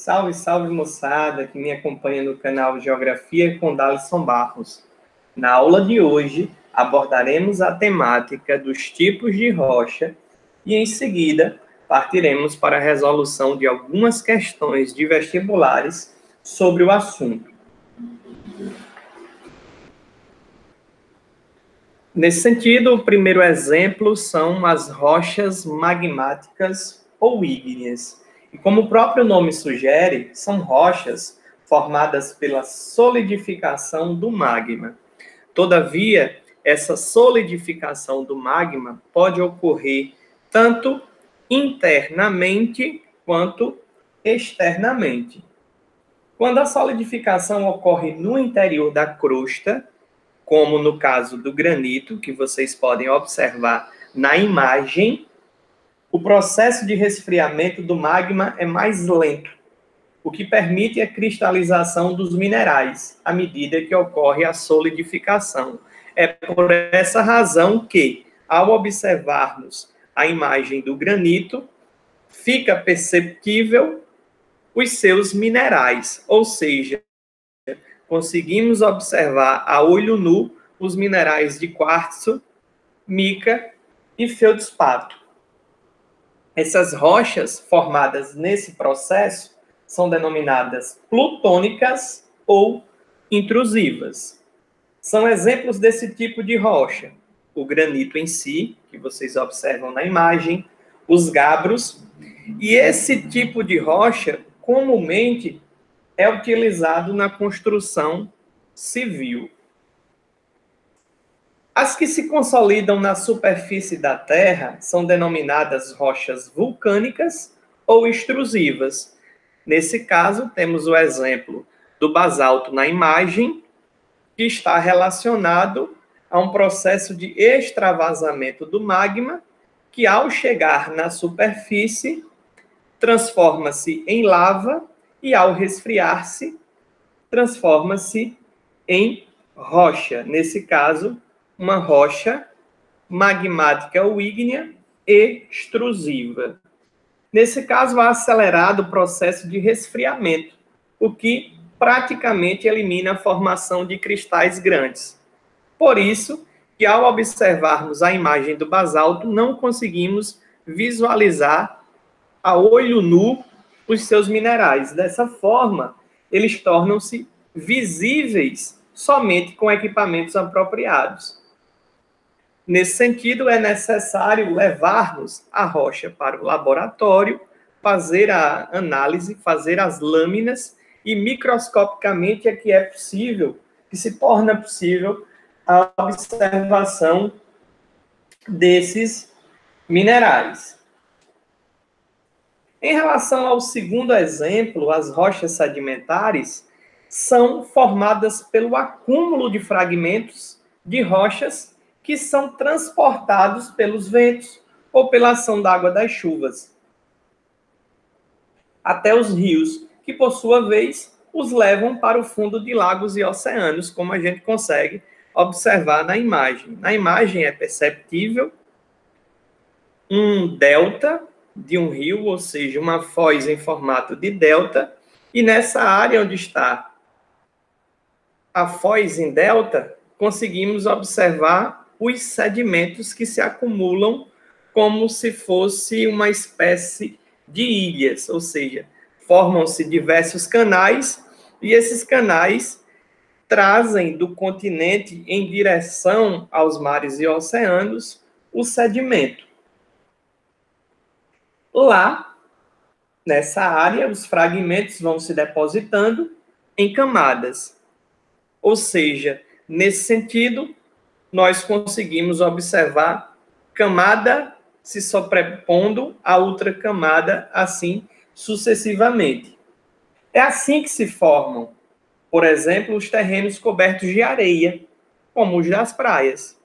Salve, salve, moçada que me acompanha no canal Geografia com Dalisson Barros. Na aula de hoje, abordaremos a temática dos tipos de rocha e, em seguida, partiremos para a resolução de algumas questões de vestibulares sobre o assunto. Nesse sentido, o primeiro exemplo são as rochas magmáticas ou ígneas. E como o próprio nome sugere, são rochas formadas pela solidificação do magma. Todavia, essa solidificação do magma pode ocorrer tanto internamente quanto externamente. Quando a solidificação ocorre no interior da crosta, como no caso do granito, que vocês podem observar na imagem, o processo de resfriamento do magma é mais lento, o que permite a cristalização dos minerais à medida que ocorre a solidificação. É por essa razão que, ao observarmos a imagem do granito, fica perceptível os seus minerais, ou seja, conseguimos observar a olho nu os minerais de quartzo, mica e feldspato. Essas rochas formadas nesse processo são denominadas plutônicas ou intrusivas. São exemplos desse tipo de rocha: o granito em si, que vocês observam na imagem, os gabros, e esse tipo de rocha comumente é utilizado na construção civil. As que se consolidam na superfície da Terra são denominadas rochas vulcânicas ou extrusivas. Nesse caso, temos o exemplo do basalto na imagem, que está relacionado a um processo de extravasamento do magma, que ao chegar na superfície, transforma-se em lava e ao resfriar-se, transforma-se em rocha. Nesse caso, uma rocha magmática ou ígnea extrusiva. Nesse caso, há acelerado o processo de resfriamento, o que praticamente elimina a formação de cristais grandes. Por isso, que ao observarmos a imagem do basalto, não conseguimos visualizar a olho nu os seus minerais. Dessa forma, eles tornam-se visíveis somente com equipamentos apropriados. Nesse sentido, é necessário levarmos a rocha para o laboratório, fazer a análise, fazer as lâminas, e microscopicamente é que é possível, que se torna possível a observação desses minerais. Em relação ao segundo exemplo, as rochas sedimentares são formadas pelo acúmulo de fragmentos de rochas que são transportados pelos ventos ou pela ação da água das chuvas até os rios, que por sua vez os levam para o fundo de lagos e oceanos, como a gente consegue observar na imagem. Na imagem é perceptível um delta de um rio, ou seja, uma foz em formato de delta, e nessa área onde está a foz em delta, conseguimos observar os sedimentos que se acumulam como se fosse uma espécie de ilhas, ou seja, formam-se diversos canais, e esses canais trazem do continente em direção aos mares e oceanos o sedimento. Lá, nessa área, os fragmentos vão se depositando em camadas. Ou seja, nesse sentido, nós conseguimos observar camada se sobrepondo a outra camada, assim sucessivamente. É assim que se formam, por exemplo, os terrenos cobertos de areia, como os das praias.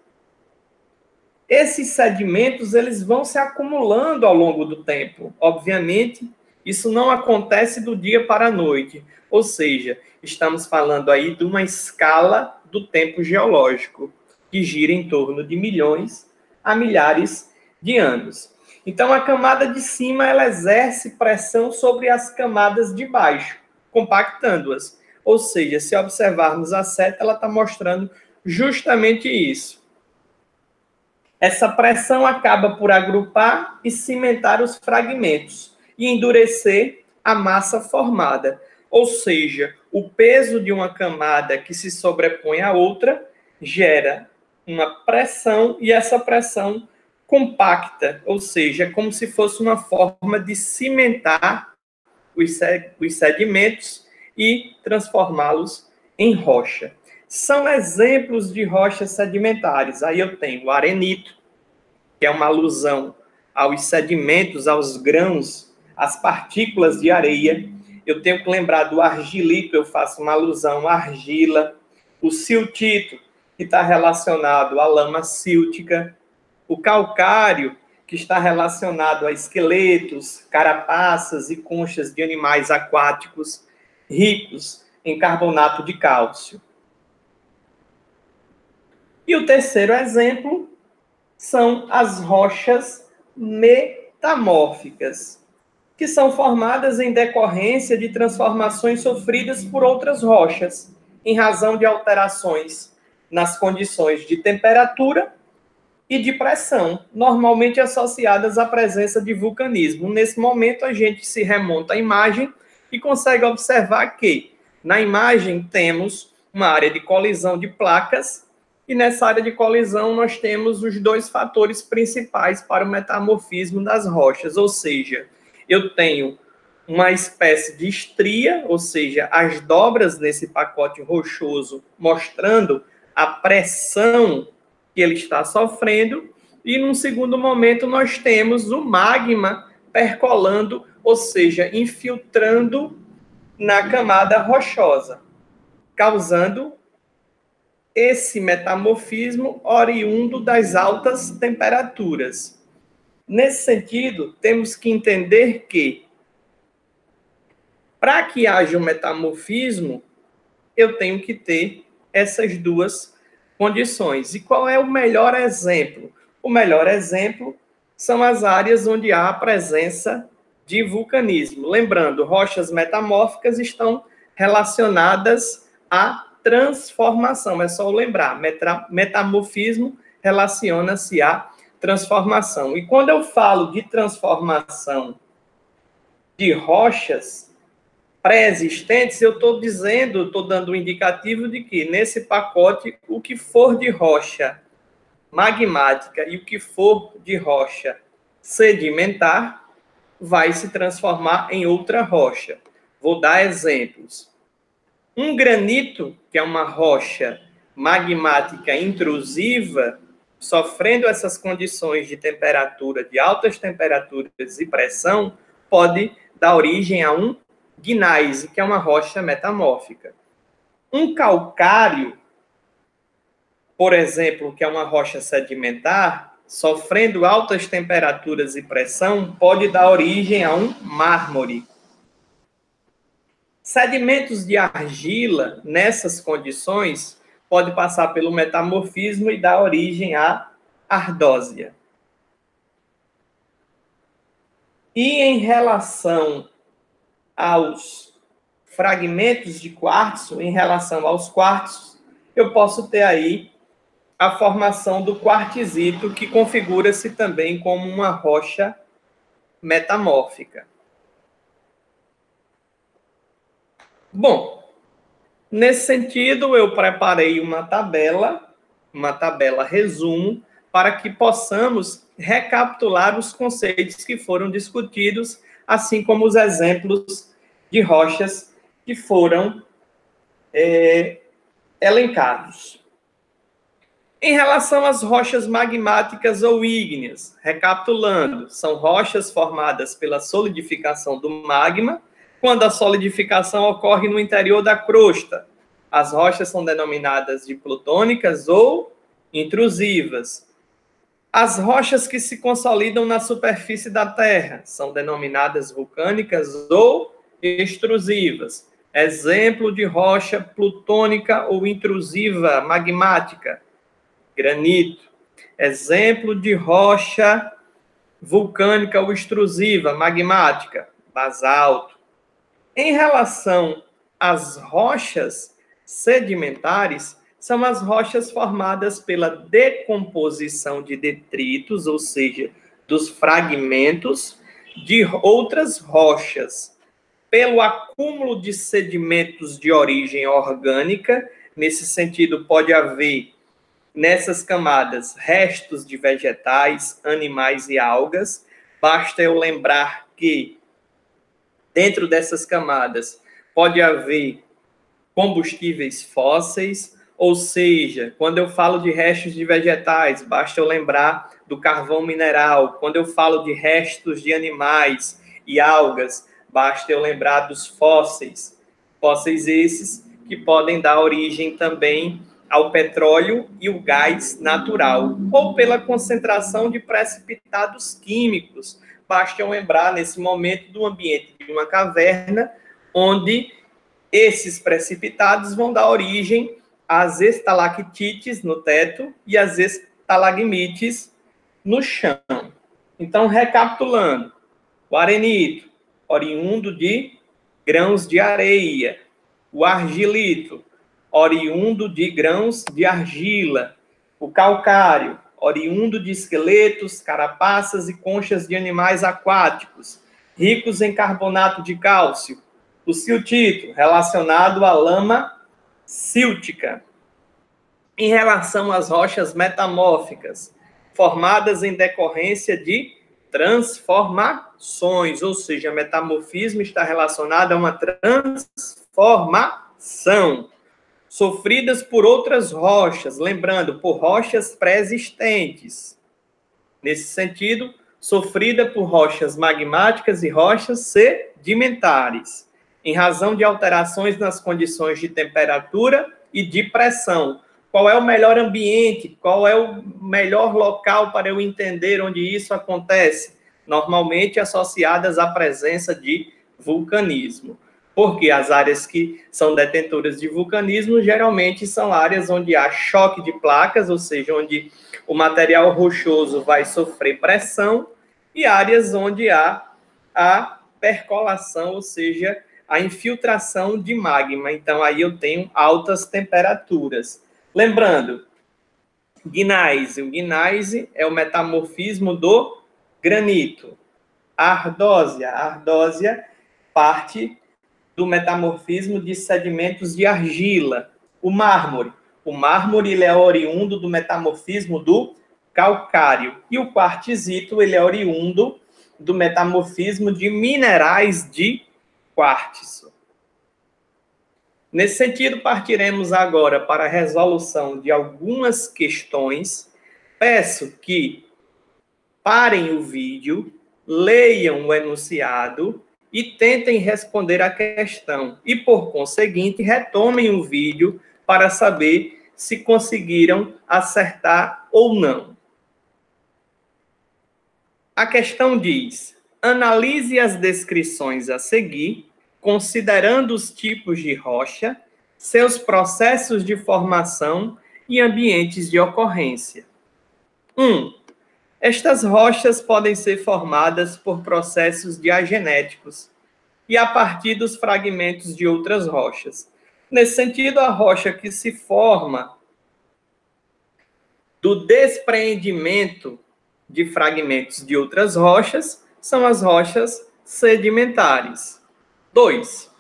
Esses sedimentos, eles vão se acumulando ao longo do tempo. Obviamente, isso não acontece do dia para a noite. Ou seja, estamos falando aí de uma escala do tempo geológico, que gira em torno de milhões a milhares de anos. Então, a camada de cima, ela exerce pressão sobre as camadas de baixo, compactando-as. Ou seja, se observarmos a seta, ela está mostrando justamente isso. Essa pressão acaba por agrupar e cimentar os fragmentos e endurecer a massa formada. Ou seja, o peso de uma camada que se sobrepõe à outra gera uma pressão e essa pressão compacta, ou seja, é como se fosse uma forma de cimentar os sedimentos e transformá-los em rocha. São exemplos de rochas sedimentares. Aí eu tenho o arenito, que é uma alusão aos sedimentos, aos grãos, às partículas de areia. Eu tenho que lembrar do argilito, eu faço uma alusão à argila. O siltito, que está relacionado à lama síltica. O calcário, que está relacionado a esqueletos, carapaças e conchas de animais aquáticos ricos em carbonato de cálcio. E o terceiro exemplo são as rochas metamórficas, que são formadas em decorrência de transformações sofridas por outras rochas, em razão de alterações nas condições de temperatura e de pressão, normalmente associadas à presença de vulcanismo. Nesse momento, a gente se remonta à imagem e consegue observar que, na imagem, temos uma área de colisão de placas, e nessa área de colisão nós temos os dois fatores principais para o metamorfismo das rochas, ou seja, eu tenho uma espécie de estria, ou seja, as dobras nesse pacote rochoso mostrando a pressão que ele está sofrendo, e num segundo momento nós temos o magma percolando, ou seja, infiltrando na camada rochosa, causando esse metamorfismo oriundo das altas temperaturas. Nesse sentido, temos que entender que, para que haja um metamorfismo, eu tenho que ter essas duas condições. E qual é o melhor exemplo? O melhor exemplo são as áreas onde há a presença de vulcanismo. Lembrando, rochas metamórficas estão relacionadas a transformação, é só lembrar, metamorfismo relaciona-se à transformação. E quando eu falo de transformação de rochas pré-existentes, eu estou dizendo, estou dando um indicativo de que nesse pacote, o que for de rocha magmática e o que for de rocha sedimentar vai se transformar em outra rocha. Vou dar exemplos. Um granito, que é uma rocha magmática intrusiva, sofrendo essas condições de temperatura, de altas temperaturas e pressão, pode dar origem a um gneiss, que é uma rocha metamórfica. Um calcário, por exemplo, que é uma rocha sedimentar, sofrendo altas temperaturas e pressão, pode dar origem a um mármore. Sedimentos de argila, nessas condições, pode passar pelo metamorfismo e dar origem à ardósia. E em relação aos fragmentos de quartzo, em relação aos quartzos, eu posso ter aí a formação do quartzito, que configura-se também como uma rocha metamórfica. Bom, nesse sentido, eu preparei uma tabela resumo, para que possamos recapitular os conceitos que foram discutidos, assim como os exemplos de rochas que foram elencados. Em relação às rochas magmáticas ou ígneas, recapitulando, são rochas formadas pela solidificação do magma, quando a solidificação ocorre no interior da crosta. As rochas são denominadas de plutônicas ou intrusivas. As rochas que se consolidam na superfície da Terra são denominadas vulcânicas ou extrusivas. Exemplo de rocha plutônica ou intrusiva magmática: granito. Exemplo de rocha vulcânica ou extrusiva, magmática, basalto. Em relação às rochas sedimentares, são as rochas formadas pela decomposição de detritos, ou seja, dos fragmentos de outras rochas, pelo acúmulo de sedimentos de origem orgânica. Nesse sentido, pode haver nessas camadas restos de vegetais, animais e algas. Basta eu lembrar que dentro dessas camadas pode haver combustíveis fósseis, ou seja, quando eu falo de restos de vegetais, basta eu lembrar do carvão mineral. Quando eu falo de restos de animais e algas, basta eu lembrar dos fósseis. Fósseis esses que podem dar origem também ao petróleo e o gás natural, ou pela concentração de precipitados químicos. Basta eu lembrar, nesse momento, do ambiente de uma caverna, onde esses precipitados vão dar origem às estalactites no teto e às estalagmites no chão. Então, recapitulando, o arenito, oriundo de grãos de areia. O argilito, oriundo de grãos de argila. O calcário, oriundo de esqueletos, carapaças e conchas de animais aquáticos, ricos em carbonato de cálcio. O siltito, relacionado à lama síltica. Em relação às rochas metamórficas, formadas em decorrência de transformações, ou seja, metamorfismo está relacionado a uma transformação, sofridas por outras rochas, lembrando, por rochas pré-existentes. Nesse sentido, sofrida por rochas magmáticas e rochas sedimentares, em razão de alterações nas condições de temperatura e de pressão. Qual é o melhor ambiente? Qual é o melhor local para eu entender onde isso acontece? Normalmente associadas à presença de vulcanismo. Porque as áreas que são detentoras de vulcanismo geralmente são áreas onde há choque de placas, ou seja, onde o material rochoso vai sofrer pressão, e áreas onde há a percolação, ou seja, a infiltração de magma. Então, aí eu tenho altas temperaturas. Lembrando, gneiss. O gneiss é o metamorfismo do granito. A ardósia parte do metamorfismo de sedimentos de argila. O mármore ele é oriundo do metamorfismo do calcário. E o quartzito, ele é oriundo do metamorfismo de minerais de quartzo. Nesse sentido, partiremos agora para a resolução de algumas questões. Peço que parem o vídeo, leiam o enunciado e tentem responder a questão. E, por conseguinte, retomem o vídeo para saber se conseguiram acertar ou não. A questão diz: analise as descrições a seguir, considerando os tipos de rocha, seus processos de formação e ambientes de ocorrência. 1. Estas rochas podem ser formadas por processos diagenéticos e a partir dos fragmentos de outras rochas. Nesse sentido, a rocha que se forma do despreendimento de fragmentos de outras rochas são as rochas sedimentares. 2.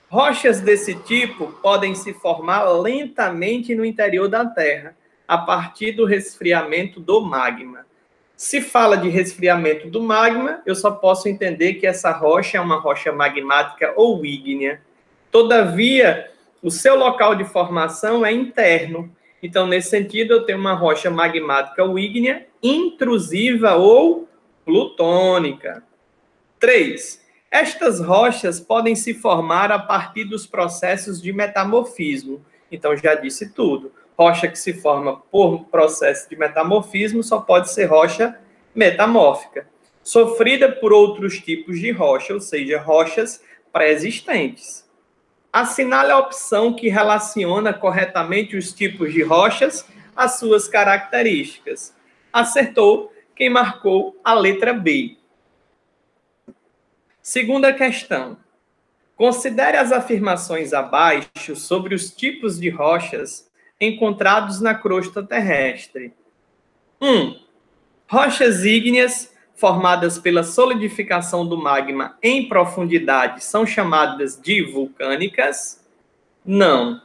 Rochas desse tipo podem se formar lentamente no interior da Terra, a partir do resfriamento do magma. Se fala de resfriamento do magma, eu só posso entender que essa rocha é uma rocha magmática ou ígnea. Todavia, o seu local de formação é interno. Então, nesse sentido, eu tenho uma rocha magmática ou ígnea intrusiva ou plutônica. 3. Estas rochas podem se formar a partir dos processos de metamorfismo. Então, já disse tudo. Rocha que se forma por processo de metamorfismo só pode ser rocha metamórfica. Sofrida por outros tipos de rocha, ou seja, rochas pré-existentes. Assinale a opção que relaciona corretamente os tipos de rochas às suas características. Acertou quem marcou a letra B. Segunda questão. Considere as afirmações abaixo sobre os tipos de rochas encontrados na crosta terrestre. 1. Rochas ígneas formadas pela solidificação do magma em profundidade são chamadas de vulcânicas? Não.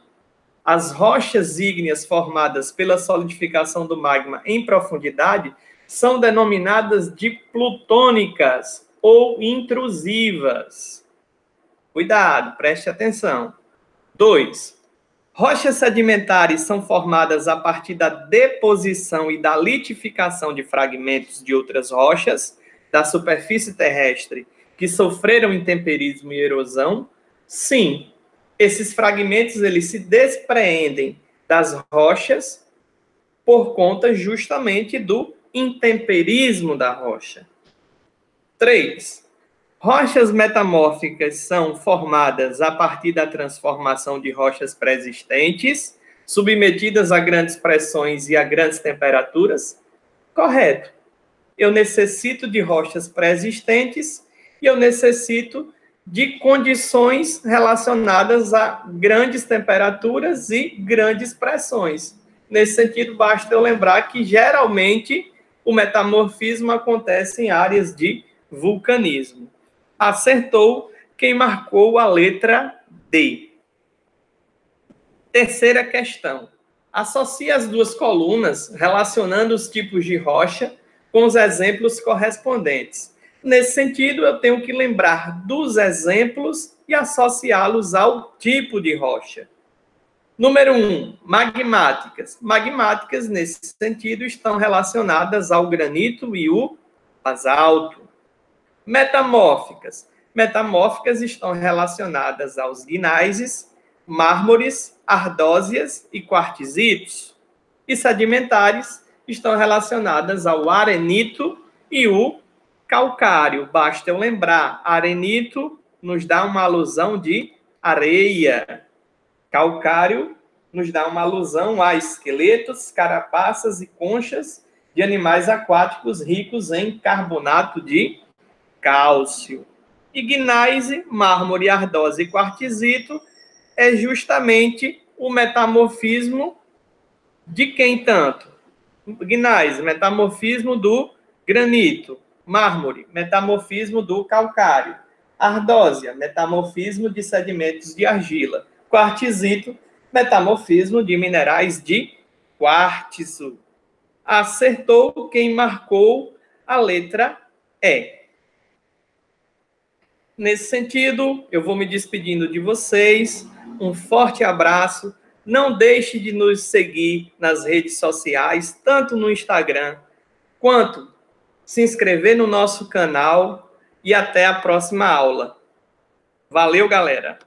As rochas ígneas formadas pela solidificação do magma em profundidade são denominadas de plutônicas ou intrusivas. Cuidado, preste atenção. 2. Rochas sedimentares são formadas a partir da deposição e da litificação de fragmentos de outras rochas da superfície terrestre que sofreram intemperismo e erosão? Sim. Esses fragmentos eles se despreendem das rochas por conta justamente do intemperismo da rocha. 3. Rochas metamórficas são formadas a partir da transformação de rochas pré-existentes, submetidas a grandes pressões e a grandes temperaturas? Correto. Eu necessito de rochas pré-existentes e eu necessito de condições relacionadas a grandes temperaturas e grandes pressões. Nesse sentido, basta eu lembrar que, geralmente, o metamorfismo acontece em áreas de vulcanismo. Acertou quem marcou a letra D. Terceira questão. Associe as duas colunas relacionando os tipos de rocha com os exemplos correspondentes. Nesse sentido, eu tenho que lembrar dos exemplos e associá-los ao tipo de rocha. Número 1, magmáticas. Magmáticas, nesse sentido, estão relacionadas ao granito e o basalto. Metamórficas. Metamórficas estão relacionadas aos gneisses, mármores, ardósias e quartzitos. E sedimentares estão relacionadas ao arenito e o calcário. Basta eu lembrar, arenito nos dá uma alusão de areia. Calcário nos dá uma alusão a esqueletos, carapaças e conchas de animais aquáticos ricos em carbonato de cálcio. E gneise, mármore, ardósia e quartzito é justamente o metamorfismo de quem tanto? Gneise, metamorfismo do granito. Mármore, metamorfismo do calcário. Ardósia, metamorfismo de sedimentos de argila. Quartzito, metamorfismo de minerais de quartzo. Acertou quem marcou a letra E. Nesse sentido, eu vou me despedindo de vocês. Um forte abraço. Não deixe de nos seguir nas redes sociais, tanto no Instagram, quanto se inscrever no nosso canal. E até a próxima aula. Valeu, galera!